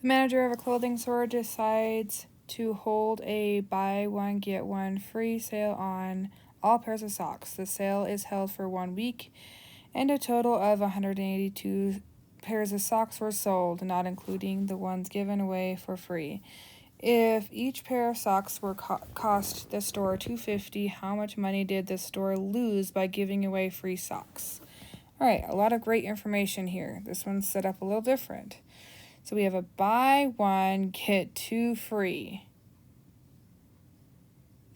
The manager of a clothing store decides to hold a buy one get one free sale on all pairs of socks. The sale is held for 1 week, and a total of 182 pairs of socks were sold, not including the ones given away for free. If each pair of socks were cost the store $2.50, how much money did the store lose by giving away free socks? All right, a lot of great information here. This one's set up a little different. So we have a buy one, get two free.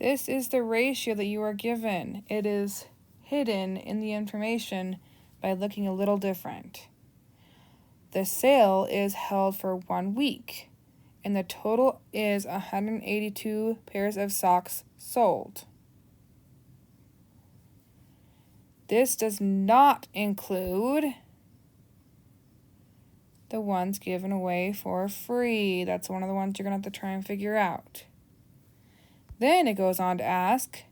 This is the ratio that you are given. It is hidden in the information by looking a little different. The sale is held for 1 week, and the total is 182 pairs of socks sold. This does not include the ones given away for free. That's one of the ones you're going to have to try and figure out. Then it goes on to ask,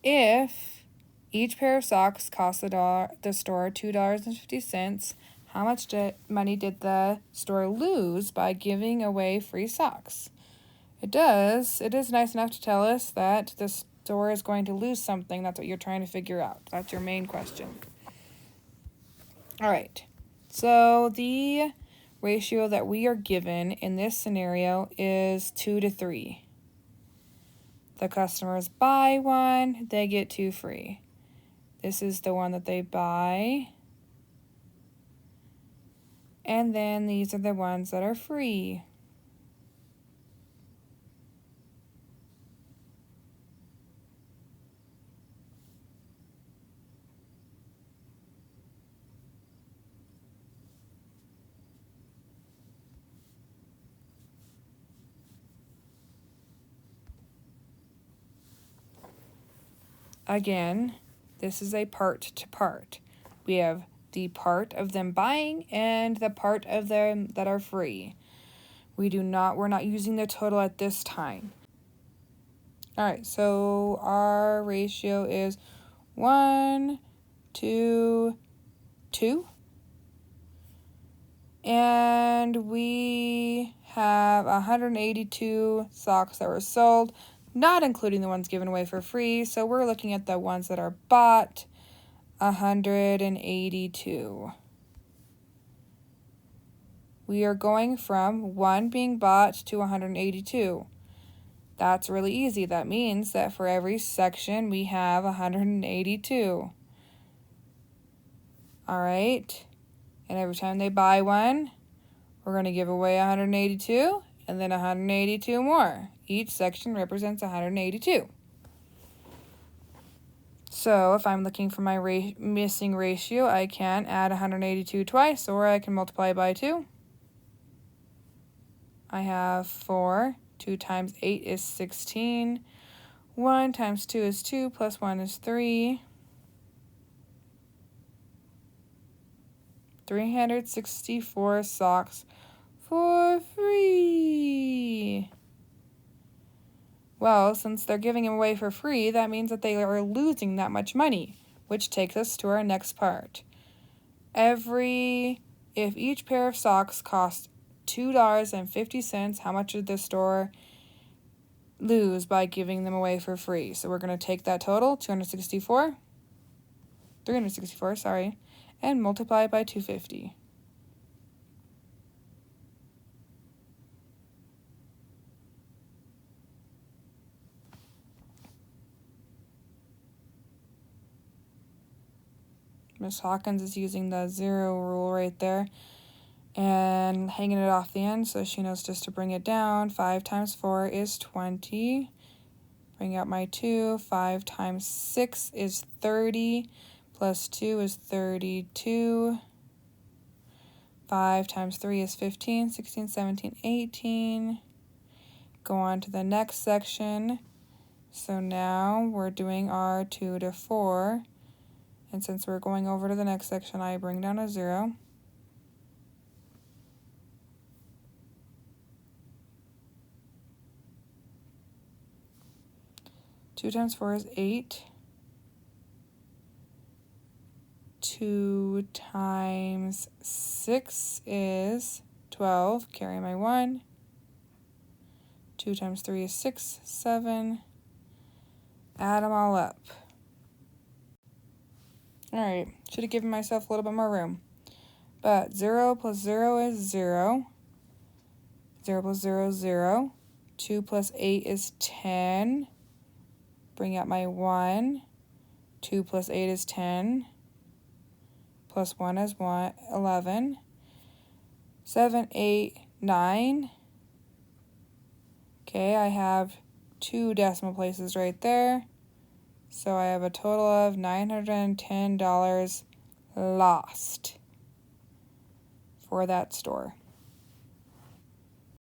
if each pair of socks cost the store $2.50, how much money did the store lose by giving away free socks? It is nice enough to tell us that the store is going to lose something. That's what you're trying to figure out. That's your main question. All right. So the ratio that we are given in this scenario is 2 to 3. The customers buy one, they get two free. This is the one that they buy. And then these are the ones that are free. Again, this is a part to part. We have the part of them buying and the part of them that are free. We're not using the total at this time. All right, so our ratio is 1 to 2. And we have 182 socks that were sold, not including the ones given away for free. So we're looking at the ones that are bought, 182. We are going from 1 being bought to 182. That's really easy. That means that for every section we have 182. All right. And every time they buy one, we're going to give away 182 and then 182 more. Each section represents 182. So if I'm looking for my missing ratio, I can add 182 twice, or I can multiply by 2. I have 4. 2 times 8 is 16. 1 times 2 is 2, plus 1 is 3. 364 socks for free. Well, since they're giving them away for free, that means that they are losing that much money, which takes us to our next part. If each pair of socks cost $2.50, how much did the store lose by giving them away for free? So we're going to take that total, 364, and multiply it by 250. Miss Hawkins is using the 0 rule right there and hanging it off the end, so she knows just to bring it down. 5 times 4 is 20. Bring out my 2. 5 times 6 is 30. Plus 2 is 32. 5 times 3 is 15, 16, 17, 18. Go on to the next section. So now we're doing our 2 to 4. And since we're going over to the next section, I bring down a 0. Two times 4 is 8. 2 times 6 is 12, carry my 1. 2 times 3 is 6, 7. Add them all up. Alright, should have given myself a little bit more room. But 0 plus 0 is 0. 0 plus 0 is 0. 2 plus 8 is 10. Bring out my 1. 2 plus 8 is 10. Plus 1 is 11. 7, 8, 9. Okay, I have 2 decimal places right there. So I have a total of $910 lost for that store.